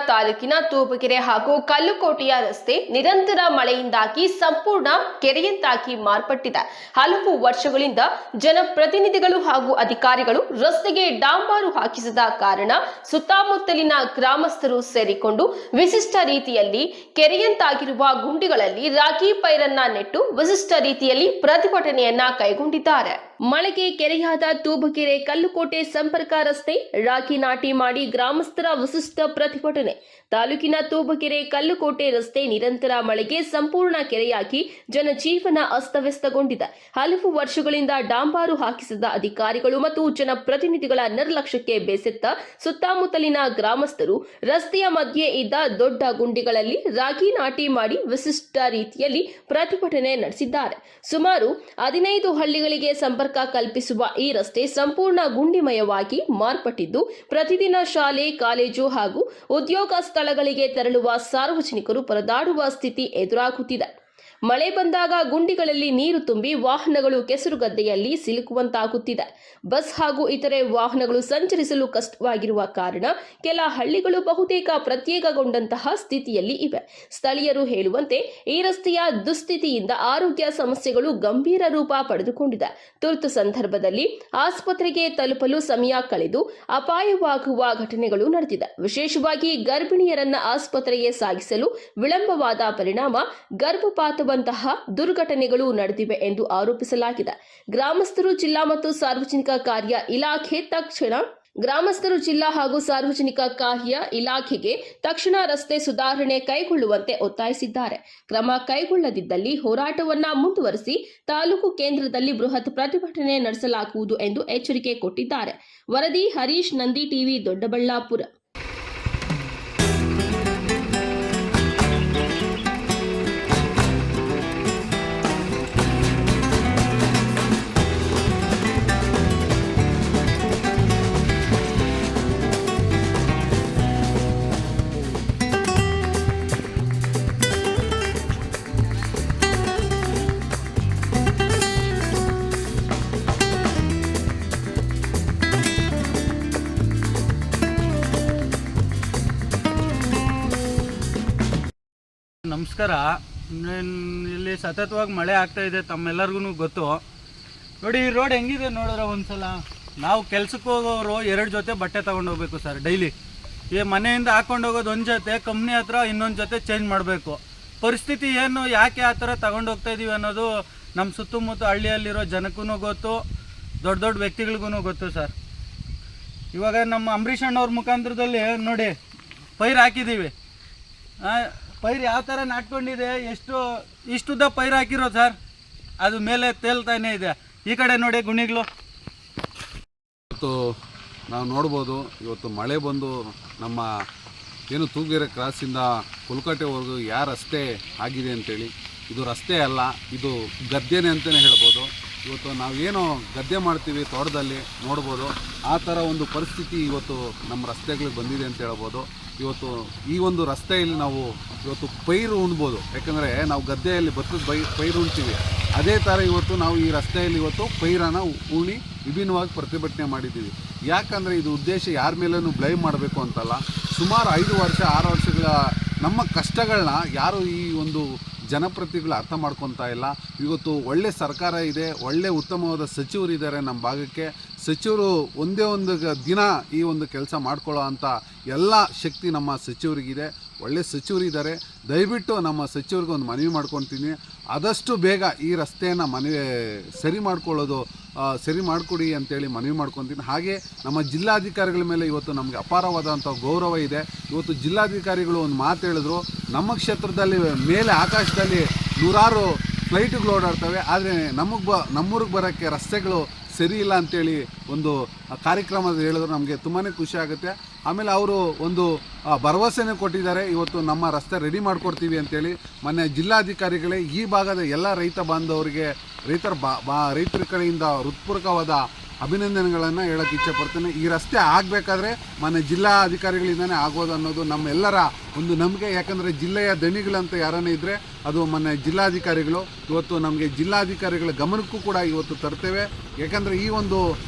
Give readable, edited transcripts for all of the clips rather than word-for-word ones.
ತಾಲೂಕಿನ ತೂಬಗೆರೆ ಹಾಗೂ ಕಲ್ಲುಕೋಟೆಯ ರಸ್ತೆ ನಿರಂತರ ಮಳೆಯಿಂದಾಗಿ ಸಂಪೂರ್ಣ ಕೆರೆಯಂತಾಗಿ ಮಾರ್ಪಟ್ಟಿದೆ. ಹಲವು ವರ್ಷಗಳಿಂದ ಜನಪ್ರತಿನಿಧಿಗಳು ಹಾಗೂ ಅಧಿಕಾರಿಗಳು ರಸ್ತೆಗೆ ಡಾಂಬಾರು ಹಾಕಿಸದ ಕಾರಣ ಸುತ್ತಮುತ್ತಲಿನ ಗ್ರಾಮಸ್ಥರು ಸೇರಿಕೊಂಡು ವಿಶಿಷ್ಟ ರೀತಿಯಲ್ಲಿ ಕೆರೆಯಂತಾಗಿರುವ ಗುಂಡಿಗಳಲ್ಲಿ ರಾಗಿ ಪೈರನ್ನ ನೆಟ್ಟು ವಿಶಿಷ್ಟ ರೀತಿಯಲ್ಲಿ ಪ್ರತಿಭಟನೆಯನ್ನ ಕೈಗೊಂಡಿದ್ದಾರೆ. ಮಳೆಗೆ ಕೆರೆಯಾದ ತೂಬಗೆರೆ ಕಲ್ಲುಕೋಟೆ ಸಂಪರ್ಕ ರಸ್ತೆ ರಾಗಿ ನಾಟಿ ಮಾಡಿ ಗ್ರಾಮಸ್ಥರ ವಿಶಿಷ್ಟ ಪ್ರತಿಭಟನೆ. ತಾಲೂಕಿನ ತೂಬಗೆರೆ ಕಲ್ಲುಕೋಟೆ ರಸ್ತೆ ನಿರಂತರ ಮಳೆಗೆ ಸಂಪೂರ್ಣ ಕೆರೆಯಾಗಿ ಜನಜೀವನ ಅಸ್ತವ್ಯಸ್ತಗೊಂಡಿದೆ. ಹಲವು ವರ್ಷಗಳಿಂದ ಡಾಂಬಾರು ಹಾಕಿಸದ ಅಧಿಕಾರಿಗಳು ಮತ್ತು ಜನಪ್ರತಿನಿಧಿಗಳ ನಿರ್ಲಕ್ಷ್ಯಕ್ಕೆ ಬೇಸತ್ತ ಸುತ್ತಮುತ್ತಲಿನ ಗ್ರಾಮಸ್ಥರು ರಸ್ತೆಯ ಮಧ್ಯೆ ಇದ್ದ ದೊಡ್ಡ ಗುಂಡಿಗಳಲ್ಲಿ ರಾಗಿ ನಾಟಿ ಮಾಡಿ ವಿಶಿಷ್ಟ ರೀತಿಯಲ್ಲಿ ಪ್ರತಿಭಟನೆ ನಡೆಸಿದ್ದಾರೆ. ಸುಮಾರು 15 ಹಳ್ಳಿಗಳಿಗೆ ಸಂಪರ್ಕ ಕಲ್ಪಿಸುವ ಈ ರಸ್ತೆ ಸಂಪೂರ್ಣ ಗುಂಡಿಮಯವಾಗಿ ಮಾರ್ಪಟ್ಟಿದ್ದು, ಪ್ರತಿದಿನ ಶಾಲೆ, ಕಾಲೇಜು ಹಾಗೂ ಉದ್ಯೋಗ ಸ್ಥಳಗಳಿಗೆ ತೆರಳುವ ಸಾರ್ವಜನಿಕರು ಪರದಾಡುವ ಸ್ಥಿತಿ ಎದುರಾಗುತ್ತಿದೆ. ಮಳೆ ಬಂದಾಗ ಗುಂಡಿಗಳಲ್ಲಿ ನೀರು ತುಂಬಿ ವಾಹನಗಳು ಕೆಸರುಗದ್ದೆಯಲ್ಲಿ ಸಿಲುಕುವಂತಾಗುತ್ತಿದೆ. ಬಸ್ ಹಾಗೂ ಇತರೆ ವಾಹನಗಳು ಸಂಚರಿಸಲು ಕಷ್ಟವಾಗಿರುವ ಕಾರಣ ಕೆಲ ಹಳ್ಳಿಗಳು ಬಹುತೇಕ ಪ್ರತ್ಯೇಕಗೊಂಡಂತಹ ಸ್ಥಿತಿಯಲ್ಲಿ ಇವೆ. ಸ್ಥಳೀಯರು ಹೇಳುವಂತೆ ಈ ರಸ್ತೆಯ ದುಸ್ಥಿತಿಯಿಂದ ಆರೋಗ್ಯ ಸಮಸ್ಯೆಗಳು ಗಂಭೀರ ರೂಪ ಪಡೆದುಕೊಂಡಿದೆ. ತುರ್ತು ಸಂದರ್ಭದಲ್ಲಿ ಆಸ್ಪತ್ರೆಗೆ ತಲುಪಲು ಸಮಯ ಕಳೆದು ಅಪಾಯವಾಗುವ ಘಟನೆಗಳು ನಡೆದಿದೆ. ವಿಶೇಷವಾಗಿ ಗರ್ಭಿಣಿಯರನ್ನ ಆಸ್ಪತ್ರೆಗೆ ಸಾಗಿಸಲು ವಿಳಂಬವಾದ ಪರಿಣಾಮ ಗರ್ಭಪಾತವಂತಹ ದುರ್ಘಟನೆಗಳು ನಡೆದಿವೆ ಎಂದು ಆರೋಪಿಸಲಾಗಿದೆ. ಗ್ರಾಮಸ್ಥರು ಜಿಲ್ಲಾ ಮತ್ತು ಸಾರ್ವಜನಿಕ ಕಾರ್ಯ ಇಲಾಖೆಗೆ ತಕ್ಷಣ ರಸ್ತೆ ಸುಧಾರಣೆ ಕೈಗೊಳ್ಳುವಂತೆ ಒತ್ತಾಯಿಸಿದ್ದಾರೆ. ಕ್ರಮ ಕೈಗೊಳ್ಳದಿದ್ದಲ್ಲಿ ಹೋರಾಟವನ್ನ ಮುಂದುವರಿಸಿ ತಾಲೂಕು ಕೇಂದ್ರದಲ್ಲಿ ಬೃಹತ್ ಪ್ರತಿಭಟನೆ ನಡೆಸಲಾಗುವುದು ಎಂದು ಎಚ್ಚರಿಕೆ ಕೊಟ್ಟಿದ್ದಾರೆ. ವರದಿ ಹರೀಶ್, ನಂದಿ ಟಿವಿ, ದೊಡ್ಡಬಳ್ಳಾಪುರ. ನಮಸ್ಕಾರ. ಇಲ್ಲಿ ಸತತವಾಗಿ ಮಳೆ ಆಗ್ತಾ ಇದೆ, ತಮ್ಮೆಲ್ಲರಿಗೂ ಗೊತ್ತು. ನೋಡಿ ಈ ರೋಡ್ ಹೆಂಗಿದೆ ನೋಡಿದ್ರೆ ಒಂದ್ಸಲ. ನಾವು ಕೆಲ್ಸಕ್ಕೆ ಹೋಗೋರು 2 ಜೊತೆ ಬಟ್ಟೆ ತೊಗೊಂಡೋಗ್ಬೇಕು ಸರ್ ಡೈಲಿ. ಈ ಮನೆಯಿಂದ ಹಾಕೊಂಡು ಹೋಗೋದು ಒಂದು ಜೊತೆ, ಕಂಪ್ನಿ ಹತ್ರ ಇನ್ನೊಂದು ಜೊತೆ ಚೇಂಜ್ ಮಾಡಬೇಕು. ಪರಿಸ್ಥಿತಿ ಏನು, ಯಾಕೆ ಆ ಥರ ತಗೊಂಡೋಗ್ತಾ ಇದ್ದೀವಿ ಅನ್ನೋದು ನಮ್ಮ ಸುತ್ತಮುತ್ತ ಹಳ್ಳಿಯಲ್ಲಿರೋ ಜನಕ್ಕೂ ಗೊತ್ತು, ದೊಡ್ಡ ದೊಡ್ಡ ವ್ಯಕ್ತಿಗಳಿಗೂ ಗೊತ್ತು ಸರ್. ಇವಾಗ ನಮ್ಮ ಅಂಬರೀಷ್ ಅಣ್ಣವ್ರ ಮುಖಾಂತರದಲ್ಲಿ ನೋಡಿ ಪೈರು ಹಾಕಿದ್ದೀವಿ. ಪೈರು ಯಾವ ಥರ ನಾಟ್ಕೊಂಡಿದೆ, ಇಷ್ಟುದ್ದ ಪೈರು ಹಾಕಿರೋ ಸರ್, ಅದು ಮೇಲೆ ತೇಲ್ತಾನೆ ಇದೆ. ಈ ಕಡೆ ನೋಡಿ ಗುಣಿಗಳು. ಇವತ್ತು ನಾವು ನೋಡ್ಬೋದು, ಇವತ್ತು ಮಳೆ ಬಂದು ನಮ್ಮ ಏನು ತೂಬಗೆರೆ ಕ್ರಾಸಿಂದ ಕುಲ್ಕಟ್ಟೆವರೆಗೂ ಯಾವ ರಸ್ತೆ ಆಗಿದೆ ಅಂತೇಳಿ. ಇದು ರಸ್ತೆ ಅಲ್ಲ, ಇದು ಗದ್ದೆನೇ ಅಂತಲೇ ಹೇಳ್ಬೋದು. ಇವತ್ತು ನಾವೇನು ಗದ್ದೆ ಮಾಡ್ತೀವಿ ತೋಟದಲ್ಲಿ ನೋಡ್ಬೋದು, ಆ ಥರ ಒಂದು ಪರಿಸ್ಥಿತಿ ಇವತ್ತು ನಮ್ಮ ರಸ್ತೆಗಳಿಗೆ ಬಂದಿದೆ ಅಂತ ಹೇಳ್ಬೋದು. ಇವತ್ತು ಈ ಒಂದು ರಸ್ತೆಯಲ್ಲಿ ನಾವು ಇವತ್ತು ಪೈರು ಉಣ್ಬೋದು, ಯಾಕಂದರೆ ನಾವು ಗದ್ದೆಯಲ್ಲಿ ಭತ್ತದ ಪೈರು ಉಣ್ತೀವಿ. ಅದೇ ಥರ ಇವತ್ತು ನಾವು ಈ ರಸ್ತೆಯಲ್ಲಿ ಇವತ್ತು ಪೈರನ್ನು ಉಣಿ ವಿಭಿನ್ನವಾಗಿ ಪ್ರತಿಭಟನೆ ಮಾಡಿದ್ದೀವಿ. ಯಾಕಂದರೆ ಇದು ಉದ್ದೇಶ ಯಾರ ಮೇಲೂ ಬ್ಲೇಮ್ ಮಾಡಬೇಕು ಅಂತಲ್ಲ. ಸುಮಾರು 5 ವರ್ಷ 6 ವರ್ಷಗಳ ನಮ್ಮ ಕಷ್ಟಗಳನ್ನ ಯಾರು ಈ ಒಂದು ಜನಪ್ರತಿನಿಧಿಗಳು ಅರ್ಥ ಮಾಡ್ಕೊತಾ ಇಲ್ಲ. ಇವತ್ತು ಒಳ್ಳೆ ಸರ್ಕಾರ ಇದೆ, ಒಳ್ಳೆ ಉತ್ತಮವಾದ ಸಚಿವರು ಇದ್ದಾರೆ ನಮ್ಮ ಭಾಗಕ್ಕೆ. ಸಚಿವರು ಒಂದೇ ಒಂದು ದಿನ ಈ ಒಂದು ಕೆಲಸ ಮಾಡ್ಕೊಳ್ಳೋ ಅಂಥ ಎಲ್ಲ ಶಕ್ತಿ ನಮ್ಮ ಸಚಿವರಿಗಿದೆ, ಒಳ್ಳೆ ಸಚಿವರಿದ್ದಾರೆ. ದಯವಿಟ್ಟು ನಮ್ಮ ಸಚಿವರಿಗೆ ಒಂದು ಮನವಿ ಮಾಡ್ಕೊತೀನಿ, ಆದಷ್ಟು ಬೇಗ ಈ ರಸ್ತೆಯನ್ನು ಸರಿ ಮಾಡಿಕೊಡಿ ಅಂತೇಳಿ ಮನವಿ ಮಾಡ್ಕೊತೀನಿ. ಹಾಗೆ ನಮ್ಮ ಜಿಲ್ಲಾಧಿಕಾರಿಗಳ ಮೇಲೆ ಇವತ್ತು ನಮಗೆ ಅಪಾರವಾದಂಥ ಗೌರವ ಇದೆ. ಇವತ್ತು ಜಿಲ್ಲಾಧಿಕಾರಿಗಳು ಒಂದು ಮಾತು ಹೇಳಿದ್ರು, ನಮ್ಮ ಕ್ಷೇತ್ರದಲ್ಲಿ ಮೇಲೆ ಆಕಾಶದಲ್ಲಿ 100 ಫ್ಲೈಟ್ಗಳು ಓಡಾಡ್ತವೆ, ಆದರೆ ನಮ್ಮೂರಿಗೆ ಬರೋಕ್ಕೆ ರಸ್ತೆಗಳು ಸರಿ ಇಲ್ಲ ಅಂತೇಳಿ ಒಂದು ಕಾರ್ಯಕ್ರಮದ ಹೇಳಿದ್ರು. ನಮಗೆ ತುಂಬಾ ಖುಷಿ ಆಗುತ್ತೆ. ಆಮೇಲೆ ಅವರು ಒಂದು ಭರವಸೆನೇ ಕೊಟ್ಟಿದ್ದಾರೆ, ಇವತ್ತು ನಮ್ಮ ರಸ್ತೆ ರೆಡಿ ಮಾಡಿಕೊಡ್ತೀವಿ ಅಂತೇಳಿ. ಮೊನ್ನೆ ಜಿಲ್ಲಾಧಿಕಾರಿಗಳೇ ಈ ಭಾಗದ ಎಲ್ಲ ರೈತ ಬಾಂಧವರಿಗೆ ರೈತರ ಕಡೆಯಿಂದ ಹೃತ್ಪೂರ್ವಕವಾದ ಅಭಿನಂದನೆಗಳನ್ನು ಹೇಳೋಕ್ಕೆ ಇಚ್ಛೆಪಡ್ತೇನೆ. ಈ ರಸ್ತೆ ಆಗಬೇಕಾದ್ರೆ ಮೊನ್ನೆ ಜಿಲ್ಲಾ ಅಧಿಕಾರಿಗಳಿಂದನೇ ಆಗೋದು ಅನ್ನೋದು ನಮ್ಮೆಲ್ಲರ ಒಂದು ನಂಬಿಕೆ. ಯಾಕಂದರೆ ಜಿಲ್ಲೆಯ ದಣಿಗಳಂತ ಯಾರನ್ನೇ ಇದ್ದರೆ ಅದು ಮೊನ್ನೆ ಜಿಲ್ಲಾಧಿಕಾರಿಗಳು. ಇವತ್ತು ನಮಗೆ ಜಿಲ್ಲಾಧಿಕಾರಿಗಳ ಗಮನಕ್ಕೂ ಕೂಡ ಇವತ್ತು ತರ್ತೇವೆ. ಯಾಕಂದರೆ ಈ ಒಂದು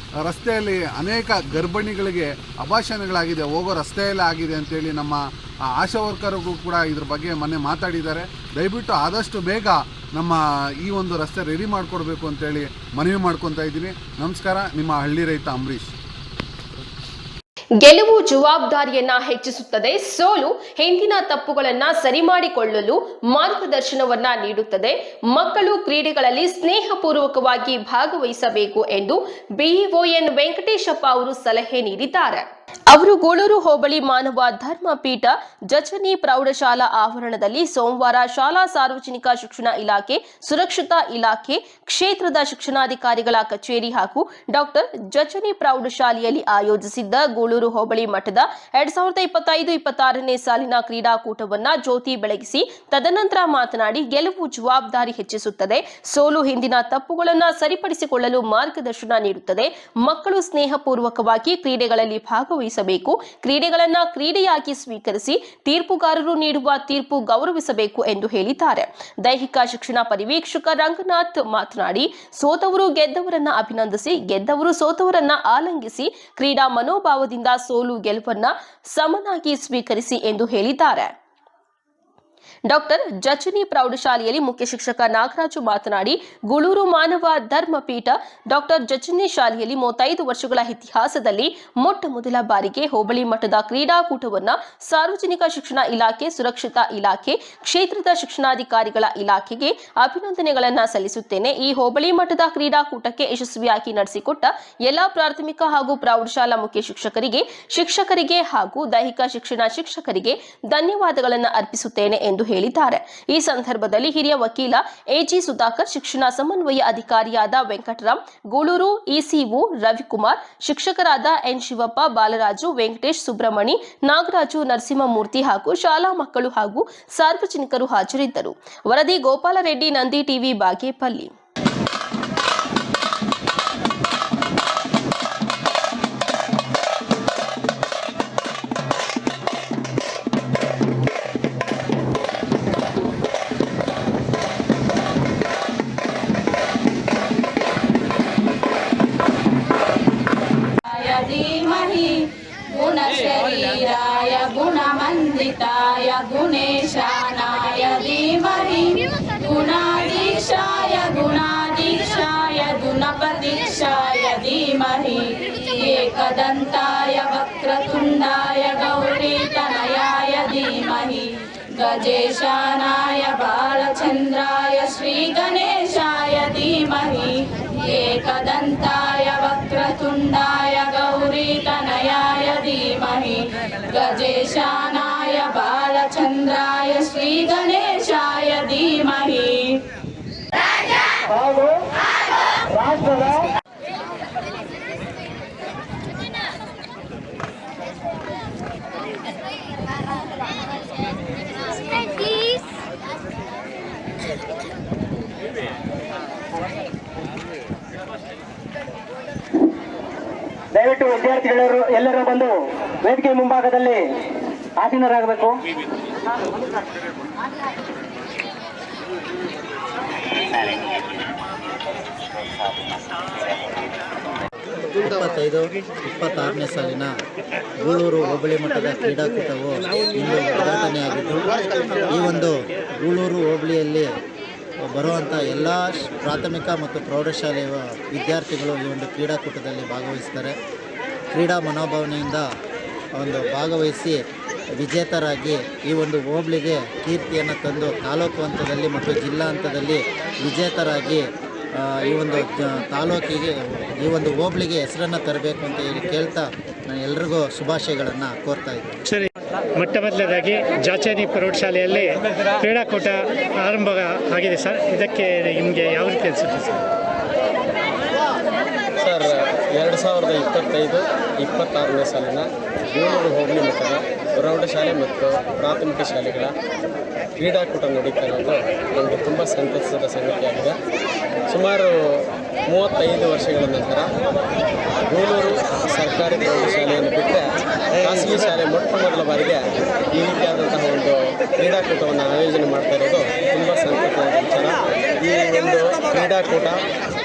ರಸ್ತೆಯಲ್ಲಿ ಅನೇಕ ಗರ್ಭಿಣಿಗಳಿಗೆ ಅಭಾಷಣೆಗಳಾಗಿದೆ, ಹೋಗೋ ರಸ್ತೆಯಲ್ಲೇ ಆಗಿದೆ ಅಂತೇಳಿ ನಮ್ಮ ಆಶಾ ವರ್ಕರ್ಗಳು ಕೂಡ ಇದ್ರ ಬಗ್ಗೆ ಮೊನ್ನೆ ಮಾತಾಡಿದ್ದಾರೆ. ದಯವಿಟ್ಟು ಆದಷ್ಟು ಬೇಗ ನಮ್ಮ ಈ ಒಂದು ರಸ್ತೆ ರೆಡಿ ಮಾಡಿಕೊಡ್ಬೇಕು ಅಂತೇಳಿ ಮನವಿ ಮಾಡ್ಕೊತಾ ಇದ್ದೀನಿ. ನಮಸ್ಕಾರ, ನಿಮ್ಮ ಹಳ್ಳಿ ರೈತ ಅಂಬರೀಶ್. ಗೆಲುವು ಜವಾಬ್ದಾರಿಯನ್ನ ಹೆಚ್ಚಿಸುತ್ತದೆ, ಸೋಲು ಹಿಂದಿನ ತಪ್ಪುಗಳನ್ನ ಸರಿಮಾಡಿಕೊಳ್ಳಲು ಮಾರ್ಗದರ್ಶನವನ್ನ ನೀಡುತ್ತದೆ. ಮಕ್ಕಳು ಕ್ರೀಡೆಗಳಲ್ಲಿ ಸ್ನೇಹಪೂರ್ವಕವಾಗಿ ಭಾಗವಹಿಸಬೇಕು ಎಂದು ಬಿಇಒ ಎನ್ ವೆಂಕಟೇಶಪ್ಪ ಅವರು ಸಲಹೆ ನೀಡಿದ್ದಾರೆ. ಅವರು ಗೂಳೂರು ಹೋಬಳಿ ಮಾನವ ಧರ್ಮ ಪೀಠ ಜಚನಿ ಪ್ರೌಢಶಾಲಾ ಆವರಣದಲ್ಲಿ ಸೋಮವಾರ ಶಾಲಾ ಸಾರ್ವಜನಿಕ ಶಿಕ್ಷಣ ಇಲಾಖೆ, ಸುರಕ್ಷತಾ ಇಲಾಖೆ, ಕ್ಷೇತ್ರದ ಶಿಕ್ಷಣಾಧಿಕಾರಿಗಳ ಕಚೇರಿ ಹಾಗೂ ಡಾಕ್ಟರ್ ಜಚನಿ ಪ್ರೌಢಶಾಲೆಯಲ್ಲಿ ಆಯೋಜಿಸಿದ್ದ ಗೂಳೂರು ಹೋಬಳಿ ಮಟ್ಟದ 2025-26ನೇ ಸಾಲಿನ ಕ್ರೀಡಾಕೂಟವನ್ನ ಜ್ಯೋತಿ ಬೆಳಗಿಸಿ ತದನಂತರ ಮಾತನಾಡಿ, ಗೆಲುವು ಜವಾಬ್ದಾರಿ ಹೆಚ್ಚಿಸುತ್ತದೆ, ಸೋಲು ಹಿಂದಿನ ತಪ್ಪುಗಳನ್ನು ಸರಿಪಡಿಸಿಕೊಳ್ಳಲು ಮಾರ್ಗದರ್ಶನ ನೀಡುತ್ತದೆ. ಮಕ್ಕಳು ಸ್ನೇಹಪೂರ್ವಕವಾಗಿ ಕ್ರೀಡೆಗಳಲ್ಲಿ ಭಾಗವಹಿಸಬೇಕು, ಕ್ರೀಡೆಗಳನ್ನ ಕ್ರೀಡೆಯಾಗಿ ಸ್ವೀಕರಿಸಿ ತೀರ್ಪುಗಾರರು ನೀಡುವ ತೀರ್ಪು ಗೌರವಿಸಬೇಕು ಎಂದು ಹೇಳಿದ್ದಾರೆ. ದೈಹಿಕ ಶಿಕ್ಷಣ ಪರಿವೀಕ್ಷಕ ರಂಗನಾಥ್ ಮಾತನಾಡಿ, ಸೋತವರು ಗೆದ್ದವರನ್ನ ಅಭಿನಂದಿಸಿ, ಗೆದ್ದವರು ಸೋತವರನ್ನ ಆಲಂಗಿಸಿ, ಕ್ರೀಡಾ ಮನೋಭಾವದಿಂದ ಸೋಲು ಗೆಲುವನ್ನ ಸಮನಾಗಿ ಸ್ವೀಕರಿಸಿ ಎಂದು ಹೇಳಿದ್ದಾರೆ. ಡಾಕ್ಟರ್ ಜಚನಿ ಪ್ರೌಢಶಾಲೆಯಲ್ಲಿ ಮುಖ್ಯ ಶಿಕ್ಷಕ ನಾಗರಾಜು ಮಾತನಾಡಿ, ಗೂಳೂರು ಮಾನವ ಧರ್ಮ ಪೀಠ ಡಾಕ್ಟರ್ ಜಚನಿ ಶಾಲೆಯಲ್ಲಿ 35 ವರ್ಷಗಳ ಇತಿಹಾಸದಲ್ಲಿ ಮೊಟ್ಟ ಮೊದಲ ಬಾರಿಗೆ ಹೋಬಳಿ ಮಟ್ಟದ ಕ್ರೀಡಾಕೂಟವನ್ನು ಸಾರ್ವಜನಿಕ ಶಿಕ್ಷಣ ಇಲಾಖೆ, ಸುರಕ್ಷತಾ ಇಲಾಖೆ, ಕ್ಷೇತ್ರದ ಶಿಕ್ಷಣಾಧಿಕಾರಿಗಳ ಇಲಾಖೆಗೆ ಅಭಿನಂದನೆಗಳನ್ನು ಸಲ್ಲಿಸುತ್ತೇನೆ. ಈ ಹೋಬಳಿ ಮಟ್ಟದ ಕ್ರೀಡಾಕೂಟಕ್ಕೆ ಯಶಸ್ವಿಯಾಗಿ ನಡೆಸಿಕೊಟ್ಟ ಎಲ್ಲಾ ಪ್ರಾಥಮಿಕ ಹಾಗೂ ಪ್ರೌಢಶಾಲಾ ಮುಖ್ಯ ಶಿಕ್ಷಕರಿಗೆ ಹಾಗೂ ದೈಹಿಕ ಶಿಕ್ಷಣ ಶಿಕ್ಷಕರಿಗೆ ಧನ್ಯವಾದಗಳನ್ನು ಅರ್ಪಿಸುತ್ತೇನೆ ಎಂದು ಹೇಳಿದ್ದಾರೆ. ಈ ಸಂದರ್ಭದಲ್ಲಿ ಹಿರಿಯ ವಕೀಲ ಎಜಿ ಸುಧಾಕರ್, ಶಿಕ್ಷಣ ಸಮನ್ವಯ ಅಧಿಕಾರಿಯಾದ ವೆಂಕಟರಾಮ್, ಗೂಳೂರು ಇಸಿಒ ರವಿಕುಮಾರ್, ಶಿಕ್ಷಕರಾದ ಎನ್ ಶಿವಪ್ಪ, ಬಾಲರಾಜು, ವೆಂಕಟೇಶ್, ಸುಬ್ರಹ್ಮಣಿ, ನಾಗರಾಜು, ನರಸಿಂಹಮೂರ್ತಿ ಹಾಗೂ ಶಾಲಾ ಮಕ್ಕಳು ಹಾಗೂ ಸಾರ್ವಜನಿಕರು ಹಾಜರಿದ್ದರು. ವರದಿ ಗೋಪಾಲರೆಡ್ಡಿ, ನಂದಿ ಟಿವಿ, ಬಾಗೇಪಲ್ಲಿ. गुणशरीराय गुणमण्डिताय गुणेशानाय धीमहि गुणाधीशाय गुणप्रतीक्षाय धीमहि एकदन्ताय वक्रतुण्डाय गौरीतनयाय धीमहि गजेशानाय बालचन्द्राय श्रीगणेशाय धीमहि एकदन्ताय वक्रतुण्डाय गौरीतनयाय धीमहि गजेशानाय बालचन्द्राय श्रीगणेशाय धीमहि. ದಯವಿಟ್ಟು ವಿದ್ಯಾರ್ಥಿಗಳು ಎಲ್ಲರೂ ಬಂದು ವೇದಿಕೆ ಮುಂಭಾಗದಲ್ಲಿ ಆಸೀನರಾಗಬೇಕು. ಇಪ್ಪತ್ತೈದು 26ನೇ ಸಾಲಿನ ಗೂಳೂರು ಹೋಬಳಿ ಮಟ್ಟದ ಕ್ರೀಡಾಕೂಟವು ಇಂದು ಉದ್ಘಾಟನೆಯಾಗಿದ್ದು, ಈ ಒಂದು ಗೂಳೂರು ಹೋಬಳಿಯಲ್ಲಿ ಬರುವಂಥ ಎಲ್ಲ ಪ್ರಾಥಮಿಕ ಮತ್ತು ಪ್ರೌಢಶಾಲೆಯ ವಿದ್ಯಾರ್ಥಿಗಳು ಈ ಒಂದು ಕ್ರೀಡಾಕೂಟದಲ್ಲಿ ಭಾಗವಹಿಸ್ತಾರೆ. ಕ್ರೀಡಾ ಮನೋಭಾವನೆಯಿಂದ ಒಂದು ಭಾಗವಹಿಸಿ ವಿಜೇತರಾಗಿ ಈ ಒಂದು ಹೋಬಳಿಗೆ ಕೀರ್ತಿಯನ್ನು ತಂದು ತಾಲೂಕು ಹಂತದಲ್ಲಿ ಮತ್ತು ಜಿಲ್ಲಾ ಹಂತದಲ್ಲಿ ವಿಜೇತರಾಗಿ ಈ ಒಂದು ತಾಲೂಕಿಗೆ, ಈ ಒಂದು ಹೋಬಳಿಗೆ ಹೆಸರನ್ನು ತರಬೇಕು ಅಂತ ಹೇಳಿ ಕೇಳ್ತಾ ನಾನು ಎಲ್ರಿಗೂ ಶುಭಾಶಯಗಳನ್ನು ಕೋರ್ತಾ ಇದ್ದೀನಿ. ಸರಿ, ಮೊಟ್ಟ ಮೊದಲನೇದಾಗಿ ಜಾಚನಿ ಪ್ರೌಢಶಾಲೆಯಲ್ಲಿ ಕ್ರೀಡಾಕೂಟ ಆರಂಭ ಆಗಿದೆ ಸರ್. ಇದಕ್ಕೆ ನಿಮಗೆ ಯಾವ ರೀತಿ ಅನಿಸುತ್ತೆ ಸರ್? ಸರ್, 2025-26ನೇ ಸಾಲಿನ ಗೂಳೂರು ಹೋಬಳಿ ಮಟ್ಟದ ಪ್ರೌಢಶಾಲೆ ಮತ್ತು ಪ್ರಾಥಮಿಕ ಶಾಲೆಗಳ ಕ್ರೀಡಾಕೂಟ ನಡೀತಾ ಇರೋದು ನಮಗೆ ತುಂಬ ಸಂತಸದ ಸಂಗತಿಯಾಗಿದೆ. ಸುಮಾರು 35 ವರ್ಷಗಳ ನಂತರ ಗೂಳೂರು ಸರ್ಕಾರಿ ಪ್ರೌಢಶಾಲೆಯನ್ನು ಬಿಟ್ಟರೆ ಖಾಸಗಿ ಶಾಲೆ ಮೊಟ್ಟ ಮೊದಲ ಬಾರಿಗೆ ಈ ರೀತಿಯಾದಂತಹ ಒಂದು ಕ್ರೀಡಾಕೂಟವನ್ನು ಆಯೋಜನೆ ಮಾಡ್ತಾ ಇರೋದು ತುಂಬ ಸಂತಸದ ವಿಚಾರ. ಈ ಒಂದು ಕ್ರೀಡಾಕೂಟ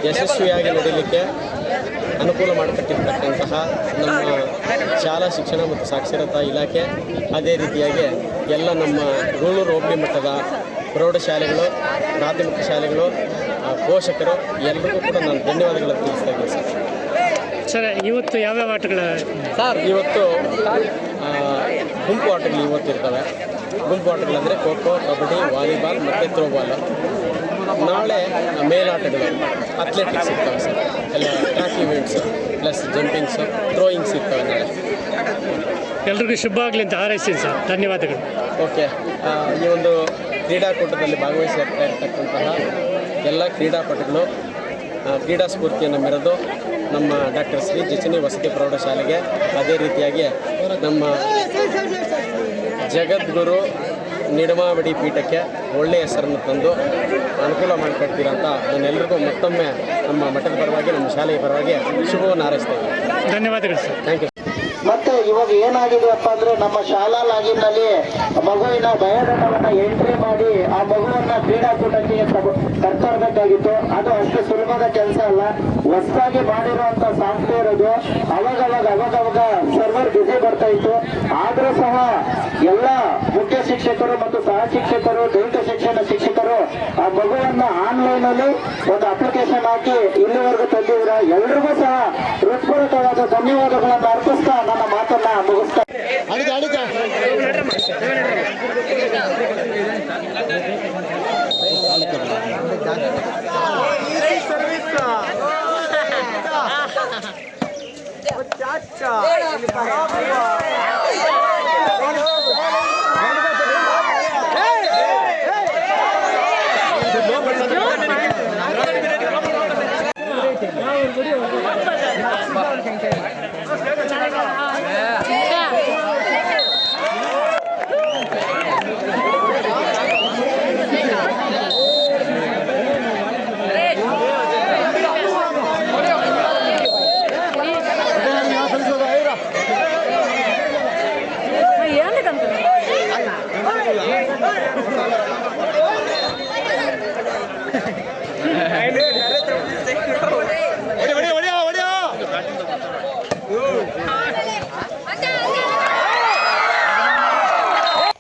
ಯಶಸ್ವಿಯಾಗಿ ನಡೀಲಿಕ್ಕೆ ಅನುಕೂಲ ಮಾಡಿಕೊಟ್ಟಿರ್ತಕ್ಕಂತಹ ನಮ್ಮ ಶಾಲಾ ಶಿಕ್ಷಣ ಮತ್ತು ಸಾಕ್ಷರತಾ ಇಲಾಖೆ, ಅದೇ ರೀತಿಯಾಗಿ ಎಲ್ಲ ನಮ್ಮ ಗೂಳೂರು ಹೋಬಳಿ ಮಟ್ಟದ ಪ್ರೌಢಶಾಲೆಗಳು, ಪ್ರಾಥಮಿಕ ಶಾಲೆಗಳು, ಪೋಷಕರು ಎಲ್ಲರಿಗೂ ಕೂಡ ನಾನು ಧನ್ಯವಾದಗಳನ್ನು ತಿಳಿಸ್ತಾ ಇದ್ದೀನಿ ಸರ್. ಇವತ್ತು ಯಾವ್ಯಾವ ಆಟಗಳು ಸರ್? ಇವತ್ತು ಗುಂಪು ಆಟಗಳು ಇವತ್ತಿರ್ತವೆ. ಗುಂಪು ಆಟಗಳಂದರೆ ಖೋ ಖೋ, ಕಬಡ್ಡಿ, ವಾಲಿಬಾಲ್ ಮತ್ತು ಥ್ರೋಬಾಲ್. ನಾಳೆ ಮೇಲಾಟಗಳು, ಅಥ್ಲೆಟಿಕ್ಸ್ ಇರ್ತವೆ ಸರ್. ಎಲ್ಲ ಟ್ರ್ಯಾಕ್ ಇವೆಂಟ್ಸು ಪ್ಲಸ್ ಜಂಪಿಂಗ್ಸು, ಥ್ರೋಯಿಂಗ್ಸ್ ಇರ್ತವೆ ನಾಳೆ. ಎಲ್ರಿಗೂ ಶುಭ ಆಗಲಿ ಅಂತ ಹಾರೈಸ್ತೀನಿ ಸರ್. ಧನ್ಯವಾದಗಳು. ಓಕೆ. ಈ ಒಂದು ಕ್ರೀಡಾಕೂಟದಲ್ಲಿ ಭಾಗವಹಿಸಿರ್ತಾ ಇರ್ತಕ್ಕಂತಹ ಎಲ್ಲ ಕ್ರೀಡಾಪಟುಗಳು ಕ್ರೀಡಾ ಸ್ಫೂರ್ತಿಯನ್ನು ಮೆರೆದು ನಮ್ಮ ಡಾಕ್ಟರ್ ಶ್ರೀ ಜಿಚನಿ ವಸತಿ ಪ್ರೌಢಶಾಲೆಗೆ, ಅದೇ ರೀತಿಯಾಗಿ ನಮ್ಮ ಜಗದ್ಗುರು ನಿಡಮಾವಡಿ ಪೀಠಕ್ಕೆ ಒಳ್ಳೆಯ ಹೆಸರನ್ನು ತಂದು ಅನುಕೂಲ ಮಾಡಿಕೊಡ್ತೀರಂತ ನಾನೆಲ್ಲರಿಗೂ ಮತ್ತೊಮ್ಮೆ ನಮ್ಮ ಮಠದ ಪರವಾಗಿ, ನಮ್ಮ ಶಾಲೆಯ ಪರವಾಗಿ ಶುಭವನ್ನು ಹಾರೈಸ್ತಾ ಇದ್ದೀನಿ. ಧನ್ಯವಾದಗಳು ಸರ್. Thank you. ಮತ್ತೆ ಇವಾಗ ಏನಾಗಿದೆಯಪ್ಪ ಅಂದ್ರೆ, ನಮ್ಮ ಶಾಲಾ ಲಾಗಿನ್ನಲ್ಲಿ ಮಗುವಿನ ಬಯೋಡಾಟಾವನ್ನ ಎಂಟ್ರಿ ಮಾಡಿ ಆ ಮಗುವನ್ನ ಕ್ರೀಡಾಕೂಟಕ್ಕೆ ಕರ್ಕೊಳ್ಬೇಕಾಗಿತ್ತು. ಅದು ಅಷ್ಟು ಸುಲಭದ ಕೆಲಸ ಅಲ್ಲ. ಹೊಸದಾಗಿ ಮಾಡಿರುವಂತ ಸಾಫ್ಟ್ವೇರ್ ಅದು. ಅವಾಗ ಸರ್ವರ್ ಬಿಸಿ ಬರ್ತಾ ಇತ್ತು. ಆದ್ರೂ ಸಹ ಎಲ್ಲ ಮುಖ್ಯ ಶಿಕ್ಷಕರು ಮತ್ತು ಸಹ ಶಿಕ್ಷಕರು, ದೈಹಿಕ ಶಿಕ್ಷಣ ಶಿಕ್ಷಕರು ಆ ಮಗುವನ್ನ ಆನ್ಲೈನ್ ಅಲ್ಲಿ ಒಂದು ಅಪ್ಲಿಕೇಶನ್ ಹಾಕಿ ಇಲ್ಲಿವರೆಗೂ ತಂದಿದ್ರ ಎಲ್ರಿಗೂ ಸಹ ಹೃತ್ಪೂರ್ವಕವಾದ ಧನ್ಯವಾದಗಳನ್ನು ಅರ್ಪಿಸ್ತಾ ನನ್ನ ಮಾತನ್ನ ಮುಗಿಸ್ತಾ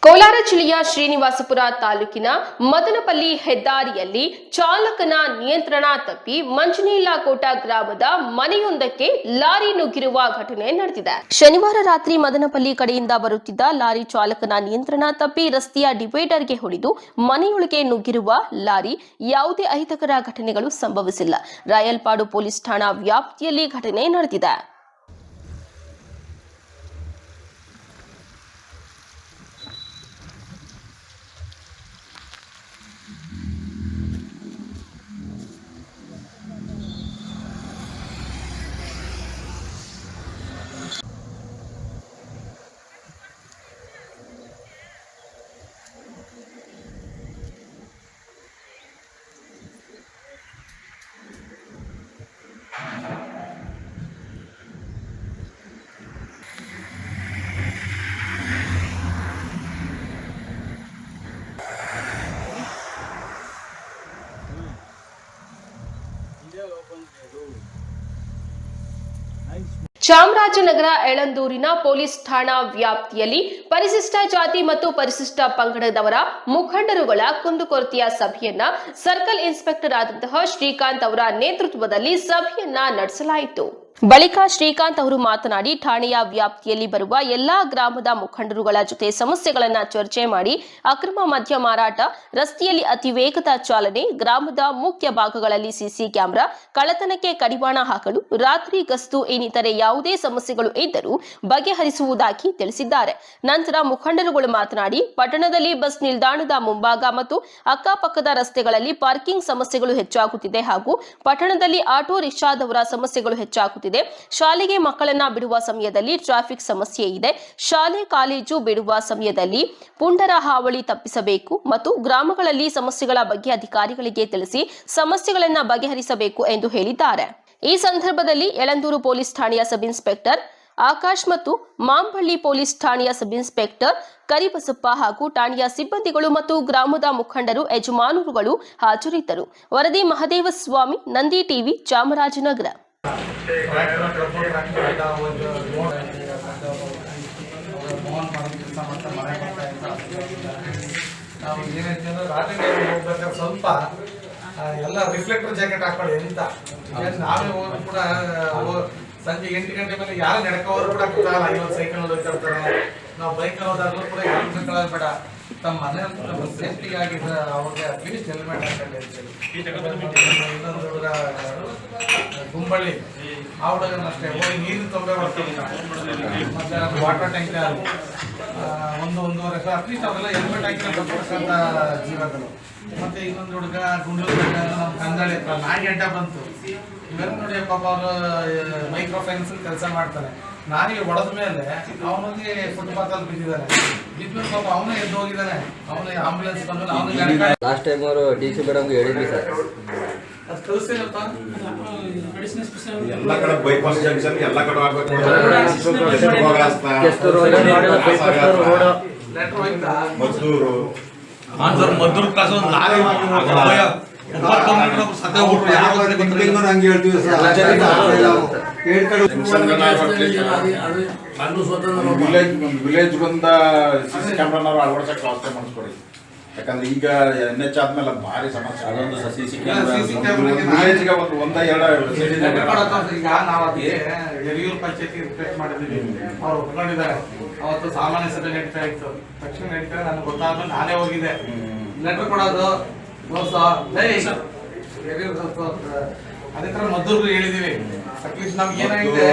ಕೋಲಾರ ಜಿಲ್ಲೆಯ ಶ್ರೀನಿವಾಸಪುರ ತಾಲೂಕಿನ ಮದನಪಲ್ಲಿ ಹೆದ್ದಾರಿಯಲ್ಲಿ ಚಾಲಕನ ನಿಯಂತ್ರಣ ತಪ್ಪಿ ಮಂಜನೀಲಕೋಟ ಗ್ರಾಮದ ಮನೆಯೊಂದಕ್ಕೆ ಲಾರಿ ನುಗ್ಗಿರುವ ಘಟನೆ ನಡೆದಿದೆ. ಶನಿವಾರ ರಾತ್ರಿ ಮದನಪಲ್ಲಿ ಕಡೆಯಿಂದ ಬರುತ್ತಿದ್ದ ಲಾರಿ ಚಾಲಕನ ನಿಯಂತ್ರಣ ತಪ್ಪಿ ರಸ್ತೆಯ ಡಿವೈಡರ್ಗೆ ಹೊಡೆದು ಮನೆಯೊಳಗೆ ನುಗ್ಗಿರುವ ಲಾರಿ ಯಾವುದೇ ಅಹಿತಕರ ಘಟನೆಗಳು ಸಂಭವಿಸಿಲ್ಲ. ರಾಯಲ್ಪಾಡು ಪೊಲೀಸ್ ಠಾಣಾ ವ್ಯಾಪ್ತಿಯಲ್ಲಿ ಘಟನೆ ನಡೆದಿದೆ. ಚಾಮರಾಜನಗರ ಯಳಂದೂರಿನ ಪೊಲೀಸ್ ಠಾಣಾ ವ್ಯಾಪ್ತಿಯಲ್ಲಿ ಪರಿಶಿಷ್ಟ ಜಾತಿ ಮತ್ತು ಪರಿಶಿಷ್ಟ ಪಂಗಡದವರ ಮುಖಂಡರುಗಳ ಕುಂದುಕೊರತೆಯ ಸಭೆಯನ್ನ ಸರ್ಕಲ್ ಇನ್ಸ್ಪೆಕ್ಟರ್ ಆದಂತಹ ಶ್ರೀಕಾಂತ್ ಅವರ ನೇತೃತ್ವದಲ್ಲಿ ಸಭೆಯನ್ನ ನಡೆಸಲಾಯಿತು. ಬಳಿಕ ಶ್ರೀಕಾಂತ್ ಅವರು ಮಾತನಾಡಿ, ಠಾಣೆಯ ವ್ಯಾಪ್ತಿಯಲ್ಲಿ ಬರುವ ಎಲ್ಲಾ ಗ್ರಾಮದ ಮುಖಂಡರುಗಳ ಜೊತೆ ಸಮಸ್ಯೆಗಳನ್ನ ಚರ್ಚೆ ಮಾಡಿ ಅಕ್ರಮ ಮದ್ಯ ಮಾರಾಟ, ರಸ್ತೆಯಲ್ಲಿ ಅತಿ ವೇಗದ ಚಾಲನೆ, ಗ್ರಾಮದ ಮುಖ್ಯ ಭಾಗಗಳಲ್ಲಿ ಸಿಸಿ ಕ್ಯಾಮೆರಾ, ಕಳ್ಳತನಕ್ಕೆ ಕಡಿವಾಣ ಹಾಕಲು, ರಾತ್ರಿ ಗಸ್ತು ಇನ್ನಿತರೆ ಯಾವುದೇ ಸಮಸ್ಯೆಗಳು ಇದ್ದರೂ ಬಗೆಹರಿಸುವುದಾಗಿ ತಿಳಿಸಿದ್ದಾರೆ. ನಂತರ ಮುಖಂಡರುಗಳು ಮಾತನಾಡಿ, ಪಟ್ಟಣದಲ್ಲಿ ಬಸ್ ನಿಲ್ದಾಣದ ಮುಂಭಾಗ ಮತ್ತು ಅಕ್ಕಪಕ್ಕದ ರಸ್ತೆಗಳಲ್ಲಿ ಪಾರ್ಕಿಂಗ್ ಸಮಸ್ಯೆಗಳು ಹೆಚ್ಚಾಗುತ್ತಿದೆ ಹಾಗೂ ಪಟ್ಟಣದಲ್ಲಿ ಆಟೋ ರಿಕ್ಷಾದವರ ಸಮಸ್ಯೆಗಳು ಹೆಚ್ಚಾಗುತ್ತಿದೆ. ಶಾಲೆಗೆ ಮಕ್ಕಳನ್ನ ಬಿಡುವ ಸಮಯದಲ್ಲಿ ಟ್ರಾಫಿಕ್ ಸಮಸ್ಯೆ ಇದೆ. ಶಾಲೆ ಕಾಲೇಜು ಬಿಡುವ ಸಮಯದಲ್ಲಿ ಪುಂಡರ ಹಾವಳಿ ತಪ್ಪಿಸಬೇಕು ಮತ್ತು ಗ್ರಾಮಗಳಲ್ಲಿ ಸಮಸ್ಯೆಗಳ ಬಗ್ಗೆ ಅಧಿಕಾರಿಗಳಿಗೆ ತಿಳಿಸಿ ಸಮಸ್ಯೆಗಳನ್ನ ಬಗೆಹರಿಸಬೇಕು ಎಂದು ಹೇಳಿದ್ದಾರೆ. ಈ ಸಂದರ್ಭದಲ್ಲಿ ಯಳಂದೂರು ಪೊಲೀಸ್ ಠಾಣೆಯ ಸಬ್ ಇನ್ಸ್ಪೆಕ್ಟರ್ ಆಕಾಶ್ ಮತ್ತು ಮಾಂಬಳ್ಳಿ ಪೊಲೀಸ್ ಠಾಣೆಯ ಸಬ್ ಇನ್ಸ್ಪೆಕ್ಟರ್ ಕರಿಬಸಪ್ಪ ಹಾಗೂ ಠಾಣೆಯ ಸಿಬ್ಬಂದಿಗಳು ಮತ್ತು ಗ್ರಾಮದ ಮುಖಂಡರು, ಯಜಮಾನರುಗಳು ಹಾಜರಿದ್ದರು. ವರದಿ ಮಹದೇವಸ್ವಾಮಿ, ನಂದಿ ಟಿವಿ, ಚಾಮರಾಜನಗರ. ಮೋಹನ್ ಮಾಡೋ ಕೆಲಸ ಮಾಡ್ತಾ ಮಳೆ ಬರ್ತಾ ನಾವು ಏನೈತೆ ಅಂದ್ರೆ ರಾತ್ರಿ ಹೋಗ್ಬೇಕಾದ್ರೆ ಸ್ವಲ್ಪ ಎಲ್ಲ ರಿಫ್ಲೆಕ್ಟರ್ ಜಾಕೆಟ್ ಹಾಕೊಳ್ಳಿ ಎಂತ ನಾವೇ ಹೋದ್ರು ಕೂಡ ಸಂಜೆ 8 ಗಂಟೆ ಮೇಲೆ ಯಾರು ನಡ್ಕೋರು ಕೂಡ ಗೊತ್ತಾಗಲ್ಲ. ಇವತ್ತು ಸೈಕಲ್ ಹೋಗ್ತಿರ್ತಾರೆ, ನಾವು ಬೈಕ್ ಹೋದಾಗಲೂ ಕೂಡ ಯಾರು ಬಿಟ್ಕೊಳ್ಳೋದು ಬೇಡ. ತಮ್ಮ ಮನೆ ಸೇಫ್ಟಿಗಾಗಿ ಅವ್ರಿಗೆ ಅಟ್ಲೀಸ್ಟ್ ಹೆಲ್ಮೆಟ್ ಹಾಕೊಳ್ಳಿ ಅಂತೇಳಿ. ಇನ್ನೊಂದು ಹುಡುಗ ಗುಂಬಳ್ಳಿ ಆ ಹುಡುಗನ ಅಷ್ಟೇ ಹೋಗಿ ನೀರು ತೊಂದರೆ ಬರ್ತೀವಿ. ಮತ್ತೆ ವಾಟರ್ ಟ್ಯಾಂಕರ್ ಒಂದೂವರೆ ಸಾವಿರ ಅಟ್ಲೀಸ್ಟ್ ಅವರೆಲ್ಲ ಹೆಲ್ಮೆಟ್ ಹಾಕಿ ಬರ್ತಕ್ಕಂಥ ಜೀವಗಳು. ಮತ್ತೆ ಇನ್ನೊಂದು ಹುಡುಗ ಗುಂಡೂರು ನಮ್ಮ ಕಂದಾಳಿ ಹತ್ರ ನಾಯಿ ಅಡ್ಡ ಬಂತು. ಇವೆಲ್ಲ ನೋಡಿ ಪಾಪ ಅವರು ಮೈಕ್ರೋ ಫೈನಾನ್ಸ್ ಕೆಲಸ ಮಾಡ್ತಾರೆ. ನಾಯಿಗೆ ಹೊಡೆದ ಮೇಲೆ ಅವನಿಗೆ ಫುಟ್ಪಾತ್ ಅಲ್ಲಿ ಬಿದ್ದಿದ್ದಾನೆ. ಬಿದ್ಮೇಲೆ ಪಾಪ ಅವನೇ ಎದ್ದು ಹೋಗಿದ್ದಾನೆ. ಅವನಿಗೆ ಆಂಬುಲೆನ್ಸ್ ಬಂದ್ಮೇಲೆ ಅವನಿಗೆ ಲಾಸ್ಟ್ ಟೈಮ್ ಅವರು DC ಮೇಡಮ್ಗೆ ಹೇಳಿದ್ವಿ ಸರ್. ಅದು ಕಳಿಸ್ತೀನಪ್ಪ. ಎಲ್ಲ ಕಡೆ ಬೈಪಾಸ್ ಜಂಕ್ಷನ್ ಎಲ್ಲ ಕಡೆ ಆಗ್ಬೇಕು. ಲೆಟರ್ ಹೋಯ್ತಾ ಮದ್ದೂರು ಮದ್ದೂರು ಕ್ಲಾಸ್ ಒಂದು ಲಾರಿ ಹಂಗೆ ಹೇಳ್ತೀವಿ ವಿಲೇಜ್ ಬಂದ CC ಕ್ಯಾಮ್ರಾನವ್ರು ಅಳವಡಿಸಕ್ಕೆ ವ್ಯವಸ್ಥೆ ಮಾಡಿಸ್ಕೊಡಿ. ಯಾಕಂದ್ರೆ ಈಗ NH ಆದ್ಮೇಲೆ ಭಾರಿ ಸಮಸ್ಯೆ. ವಿಲೇಜ್ಗೆ ಒಂದ ಎರಡು ಈಗ ನಾವು ಅದಕ್ಕೆ ಯರಿಯೂರು ಪಂಚಾಯತಿ ರಿಕ್ವೆಸ್ಟ್ ಮಾಡಿದ್ದೀವಿ. ಅವ್ರು ಒಪ್ಕೊಂಡಿದ್ದಾರೆ. ಅವತ್ತು ಸಾಮಾನ್ಯ ಸಭೆ ನಡೀತಾ ಇತ್ತು. ತಕ್ಷಣ ನಡೀತಾ ನನಗೆ ಗೊತ್ತಾದ್ಮೇಲೆ ನಾನೇ ಹೋಗಿದ್ದೆ. ಲೆಟರ್ ಕೊಡೋದು ಅದೇ ತರ ಮದ್ದೂರ್ಗೂ ಹೇಳಿದೀವಿ. ಅಟ್ಲೀಸ್ಟ್ ನಮ್ಗೆ ಏನಾಗಿದೆ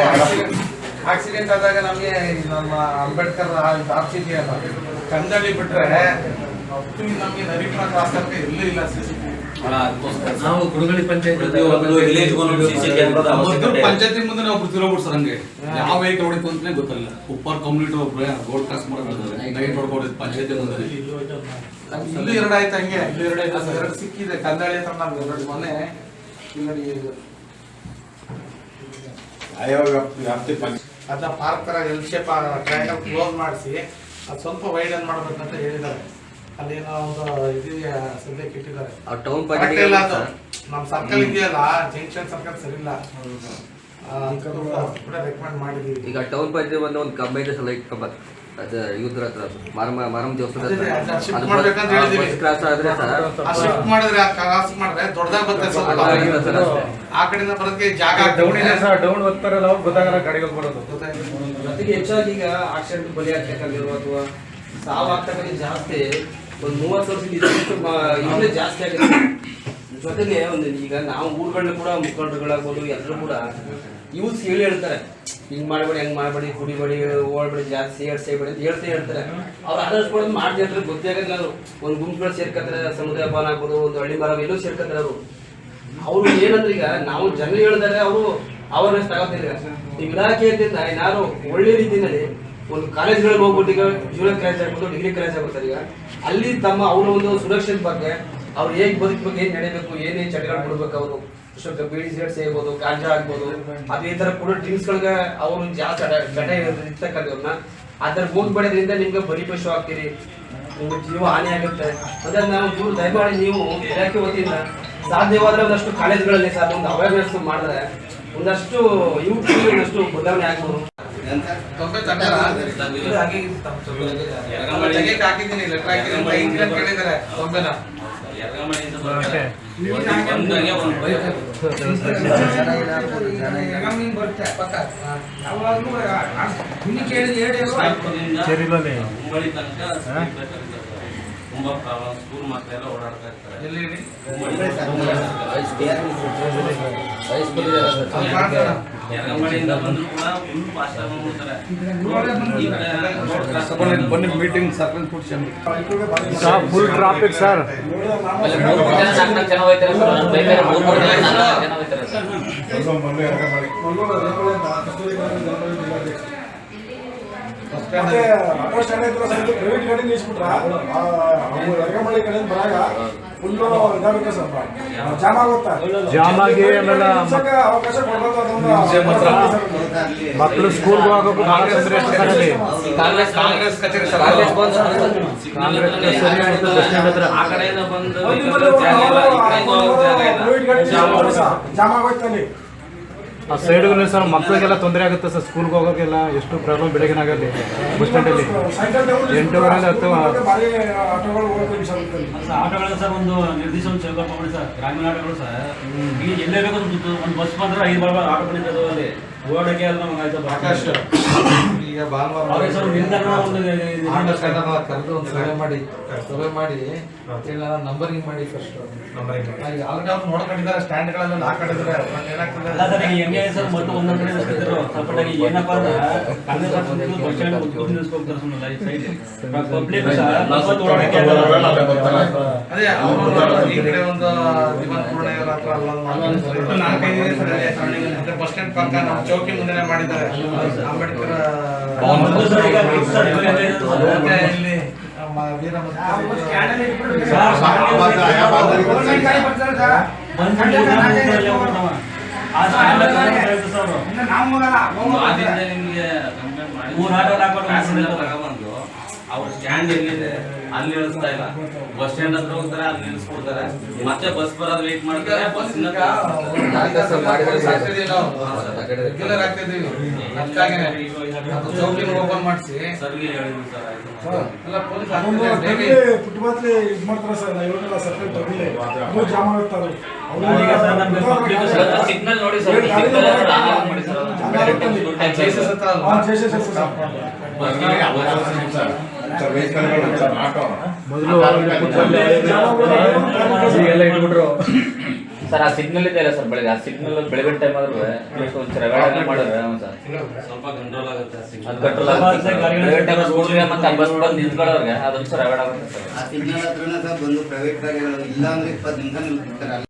ಆಕ್ಸಿಡೆಂಟ್ ಆದಾಗ ನಮಗೆ ನಮ್ಮ ಅಂಬೇಡ್ಕರ್ RCT ಅಲ್ಲ ಕಂದಳಿ ಬಿಟ್ರೆ ನಮ್ಗೆ ನರಿಪುರ ಕ್ರಾಸ್ ತನಕ ಎಲ್ಲೂ ಇಲ್ಲ CCTV. ನಾವು ಕುಡುಗಳಿ ಪಂಚಾಯತ್ ಪಂಚಾಯತಿ ಮುಂದೆ ನಾವು ತಿರೋಗ್ಬಿಟ್ಟು ಸರ್ ಹಂಗೆ ಯಾವ ವೆಹಿಕಲ್ ಹೊಡಿತು ಅಂತಾನೆ ಗೊತ್ತಿಲ್ಲ. ಉಪ್ಪಾರ್ ಕಮ್ಯುನಿಟಿ ಒಬ್ರು ರೋಡ್ ಕ್ರಾಸ್ ಮಾಡೋದು ನೈಟ್ ಹೊಡ್ಕೊಡಿದ್ ಪಂಚಾಯತಿ ಮುಂದೆ. ಇಲ್ಲೂ ಎರಡು ಆಯ್ತು ಹಂಗೆ. ಇಲ್ಲೂ ಎರಡು ಆಯ್ತು. ಎರಡು ಸಿಕ್ಕಿದೆ ಕಂದಾಳಿ ಹತ್ರ ನಮ್ಗೆ ಎರಡು ಮೊನ್ನೆ ಇಲ್ಲಿ ಅದನ್ನ ಪಾರ್ಕ್ ತರ ಎಲ್ ಶೇಪ್ ಟ್ರಯಾಂಗಲ್ ಕ್ಲೋಸ್ ಮಾಡಿಸಿ ಅದು ಸ್ವಲ್ಪ ವೈಡನ್ ಮಾಡ್ಬೇಕಂತ ಹೇಳಿದ್ದಾರೆ. ಅಲ್ಲೇನೋ ಒಂದು ಇದೆಯಾ ಸದ್ಯಕ್ಕೆ ಇಟ್ಟಿದ್ದಾರೆ. ಇಲ್ಲ ಅದು ನಮ್ಮ ಸರ್ಕಲ್ ಇದೆಯಲ್ಲ ಜಂಕ್ಷನ್ ಸರ್ಕಲ್ ಸರಿ ಇಲ್ಲ. ಕೂಡ ರೆಕಮೆಂಡ್ ಮಾಡಿದೀವಿ. ಈಗ ಟೌನ್ ಪಂಚಾಯತ್ ಬಂದ ಒಂದು ಕಂಬ ಇದೆ ಸಲ ಕಂಬ ಅದು ಇದ್ರ ಹತ್ರ ಮಾರಮ್ಮ ದೇವಸ್ಥಾನ ಕ್ರಾಸ್ ಆದ್ರೆ ಶಿಫ್ಟ್ ಮಾಡಿದ್ರೆ ಕ್ರಾಸ್ ಮಾಡಿದ್ರೆ ದೊಡ್ಡದಾಗ ಬರ್ತದೆ. ಸ್ವಲ್ಪ ಆ ಕಡೆಯಿಂದ ಬರೋದಕ್ಕೆ ಜಾಗ ಡೌನ್ ಹೋಗ್ತಾರಲ್ಲ ಅವ್ರು ಗೊತ್ತಾಗಲ್ಲ ಗಾಡಿಗಳು ಬರೋದು. ಜೊತೆಗೆ ಹೆಚ್ಚಾಗಿ ಈಗ ಆಕ್ಸಿಡೆಂಟ್ ಬಲಿ ಆಗ್ತಕ್ಕಂಥವ್ರು ಅಥವಾ ಸಾವು ಆಗ್ತಕ್ಕಂಥ ಜಾಸ್ತಿ ಒಂದು 30 ವರ್ಷದಿಂದ ಇನ್ನೂ ಜಾಸ್ತಿ ಆಗಿದೆ. ಜೊತೆಗೆ ಒಂದು ಈಗ ನಾವು ಊರುಗಳನ್ನ ಕೂಡ ಮುಖಂಡರುಗಳಾಗ್ಬೋದು ಎಲ್ಲರೂ ಕೂಡ ಯೂಸ್ ಹೇಳಿ ಹೇಳ್ತಾರೆ, ಹಿಂಗ್ ಮಾಡಬೇಡಿ ಹಂಗ್ ಮಾಡಬೇಡಿ ಕುಡಿಬೇಡಿ ಓಡ್ಬೇಡಿ ಜಾಸ್ತಿ ಸೇರ್ಬೇಡಿ ಅಂತ ಹೇಳ್ತಾರೆ. ಅವ್ರು ಆದಷ್ಟು ಮಾಡ್ತಿರ್ತಾರೆ ಗೊತ್ತೇ ಆಗಲ್ಲ. ಅವರು ಒಂದು ಗುಂಪುಗಳು ಸೇರ್ಕತ್ತಾರೆ, ಸಮುದಾಯ ಭವನ ಆಗ್ಬೋದು, ಒಂದು ಹಳ್ಳಿ ಮರ ಎಲ್ಲೂ ಸೇರ್ಕತ್ತಾರೆ. ಅವರು ಏನಂದ್ರೆ ಈಗ ನಾವು ಜನ ಹೇಳಿದರೆ ಅವರು ಅವೇರ್ನೆಸ್ ತಗೋತಿಲ್ಲ. ಈಗ ಇಲಾಖೆಯಿಂದ ಏನಾದ್ರು ಒಳ್ಳೆ ರೀತಿಯಲ್ಲಿ ಒಂದು ಕಾಲೇಜ್ಗಳಲ್ಲಿ ಹೋಗ್ಬಿಟ್ಟು ಈಗ ಜೂನಿಯರ್ ಕಾಲೇಜ್ ಆಗ್ಬೋದು, ಡಿಗ್ರಿ ಕಾಲೇಜ್ ಆಗ್ಬೋದು, ಈಗ ಅಲ್ಲಿ ತಮ್ಮ ಅವರ ಒಂದು ಸುರಕ್ಷತೆ ಬಗ್ಗೆ ಅವ್ರು ಹೇಗೆ ಬದುಕಬೇಕು, ಏನ್ ನಡೆಯಬೇಕು, ಏನೇನು ಚಟಗಳು ಕೊಡ್ಬೇಕು, ಅವರು ಬೀಡಿ ಸಿಗರೇಟ್ಸ್ ಆಗ್ಬೋದು, ಗಾಂಜಾ ಆಗ್ಬೋದು, ಅದು ಈ ತರ ಕೂಡ ಡ್ರಿಂಕ್ಸ್ ಗಳಿಗೆ ಅವರು ಜಾಸ್ತಿ ಚಟ ಇರ್ತಕ್ಕಂಥವ್ರನ್ನ ಅದರ ಹೋಗ್ಬೇಡೋದ್ರಿಂದ ನಿಮ್ಗೆ ಬಲಿಪಶು ಆಗ್ತೀರಿ, ನಿಮ್ಗೆ ಜೀವ ಹಾನಿ ಆಗುತ್ತೆ. ಅದನ್ನ ನಾವು ದೂರ ದಯಮಾಡಿ ನೀವು ಇಲಾಖೆ ವತಿಯಿಂದ ಸಾಧ್ಯವಾದ್ರೆ ಒಂದಷ್ಟು ಕಾಲೇಜ್ಗಳಲ್ಲಿ ಸಹ ಒಂದು ಅವೇರ್ನೆಸ್ ಮಾಡಿದ್ರೆ ಒಂದಷ್ಟು ಯೂತ್ ಒಂದಷ್ಟು ಬದಲಾವಣೆ ಆಗ್ಬೋದು. ಹಾಕಿದ್ದೀನಿ ಲೆಟರ್ ಹಾಕಿದ್ದೀನಿ ಕೇಳಿದ್ದಾರೆ 90 ತುಂಬಾ ಪ್ರಾಬ್ಲಮ್. ಸ್ಕೂಲ್ ಮಕ್ಕಳೆಲ್ಲ ಓಡಾಡ್ತಾ ಇರ್ತಾರೆ. ಎಲ್ಲಿ ಎರಗಂಬಳಿಯಿಂದ ಬಂದ್ರು ಕೂಡ ಫುಲ್ ಫಾಸ್ಟ್ ಆಗಿ ಹೋಗ್ತಾರೆ. ಬನ್ನಿ meeting sarpanch full traffic sir. Jam ಆಗಿ ಆಮೇಲೆ ಮಕ್ಕಳು ಸ್ಕೂಲ್ಗೆ ಹೋಗೋಕ್ಕೂ ಭಾಳ ತೊಂದರೆ ಇರ್ತದೆ. ಕಾಂಗ್ರೆಸ್ ಕಚೇರಿ ಆ ಕಡೆಯಿಂದ ಬಂದು ಜಾಮ್ ಆಗೋಯ್ತಲ್ಲಿ ಆ ಸೈಡ್ಗೂ ಸರ್ ಮಕ್ಕಳಿಗೆಲ್ಲ ತೊಂದರೆ ಆಗುತ್ತೆ ಸರ್, ಸ್ಕೂಲ್ಗೆ ಹೋಗೋಕ್ಕೆಲ್ಲ ಎಷ್ಟು ಪ್ರಾಬ್ಲಮ್ ಬೆಳಗಿನಾಗಲ್ಲಿ ಬಸ್ ಸ್ಟ್ಯಾಂಡಲ್ಲಿ 8:30 10 ಆಟೋಗಳು ಸರ್ ಒಂದು ನಿರ್ದಿಷ್ಟ ಒಂದು ಚೌಕ ಮಾಡಿ ಸರ್, ಗ್ರಾಮೀಣ ಆಟೋಗಳು ಸರ್ ಈಗ ಎಲ್ಲೇ ಬೇಕು ಒಂದು ಬಸ್ ಬಂದ್ರೆ 5 ಆಟೋ ಬಂದಿದ್ದು ಅಲ್ಲಿ ಓಡಕ್ಕೆ ಎಲ್ಲ ನಮ್ಗೆ ಆಯ್ತು ಆಕಾಶ ಈಗ ಭಾನುವಾರ ಸರ್ ನಿಲ್ದಾಣ ಒಂದು ಕರೆದು ಒಂದು ಸಭೆ ಮಾಡಿ ನಂಬರಿಂಗ್ ಮಾಡಿ ಫಸ್ಟ್ ಆಲ್ರೆಡಿ ಅವ್ರು ನೋಡ್ಕೊಂಡಿದ್ದಾರೆ ಸ್ಟ್ಯಾಂಡ್ಗಳೆಲ್ಲ ಹಾಕೊಂಡಿದ್ದಾರೆ ಏನಾಗ್ತದೆ ಅಲ್ಲ ಸರ್ ಈಗ ಹೆಂಗೆ ಸರ್ ಮೊದಲು ಒಂದೊಂದು ಕಡೆ ನಿಲ್ಸ್ಕೊತಿದ್ರು ಸಪೋರ್ಟ್ ಆಗಿ ಏನಪ್ಪ ಅಂದ್ರೆ ಕನ್ನಡ ಬಸ್ ಸ್ಟ್ಯಾಂಡ್ ಮುಚ್ಕೊಂಡು ನಿಲ್ಸ್ಕೊಳ್ತಾರೆ ಸುಮ್ಮನೆ ಈ ಸೈಡ್ ಪಬ್ಲಿಕ್ ಸರ್ ಬಸ್ ಓಡಾಡಕ್ಕೆ ಅದೇ ಅವರು ಈ ಕಡೆ ಒಂದು ದಿವಂತಪೂರ್ಣ ಇವರ ಹತ್ರ ಅಲ್ಲೊಂದು 4-5 ಇದೆ ಬಸ್ ಸ್ಟ್ಯಾಂಡ್ ಪಕ್ಕ ನಮ್ಮ ಚೌಕಿ ಮುಂದೆ ಮಾಡಿದ್ದಾರೆ ಅಂಬೇಡ್ಕರ್ ಇಲ್ಲಿ ವೀರ ತಗೊಂಡು ಅವ್ರ ಸ್ಟ್ಯಾಂಡ್ ಎಲ್ಲಿದೆ ಅಲ್ಲಿ ನಿಲ್ಲಿಸ್ತಾ ಇಲ್ಲ, ಬಸ್ ಸ್ಟ್ಯಾಂಡ್ ಹತ್ರ ಹೋಗ್ತಾರೆ ಅಲ್ಲಿ ನಿಲ್ಲಿಸ್ಕೊಡ್ತಾರೆ, ಮತ್ತೆ ಬಸ್ ಬರೋದು ವೇಟ್ ಮಾಡ್ತಾರೆ. ಓಪನ್ ಮಾಡಿಸಿ ಸರ್ಗೆ ಹೇಳಿದ್ರು ಸರ್ ಸಿಗ್ನಲ್ ನೋಡಿ ಸರ್, ಎಲ್ಲ ಇಟ್ಬಿಟ್ರು ಸರ್. ಆ ಸಿಗ್ನಲ್ ಇದೆ ಅಲ್ಲ ಸರ್, ಬೆಳಗ್ಗೆ ಆ ಸಿಗ್ನಲ್ ಬೆಳಗಿನ ಟೈಮ್ ಆದ್ರೂ ಒಂಚೂರು ಅವಾಯ್ಡ್ ಮಾಡಿದ್ರೆ ಸ್ವಲ್ಪ ಕಂಟ್ರೋಲ್ ಆಗುತ್ತೆ. ಕಂಟ್ರೋಲ್ ಆಗುತ್ತೆ ಬೆಳಗಿನ ಟೈಮ್ ಸ್ಕೂಲ್ಗೆ ಮತ್ತೆ ಬಸ್ ಬಂದು ನಿಂತ್ಕೊಳ್ಳೋರಿಗೆ ಅದೊಂಚೂರು ಅವಾಯ್ಡ್ ಆಗುತ್ತೆ ಸರ್. ಆ ಸಿಗ್ನಲ್ ಹತ್ರನೇ ಸರ್ ಬಂದು ಪ್ರೈವೇಟ್ ಗಾಡಿಗಳು ಇಲ್ಲ ಅಂದ್ರೆ 20 ನಿಮಿಷ ನಿಲ್ಸ್ಬಿಡ್ತಾರೆ.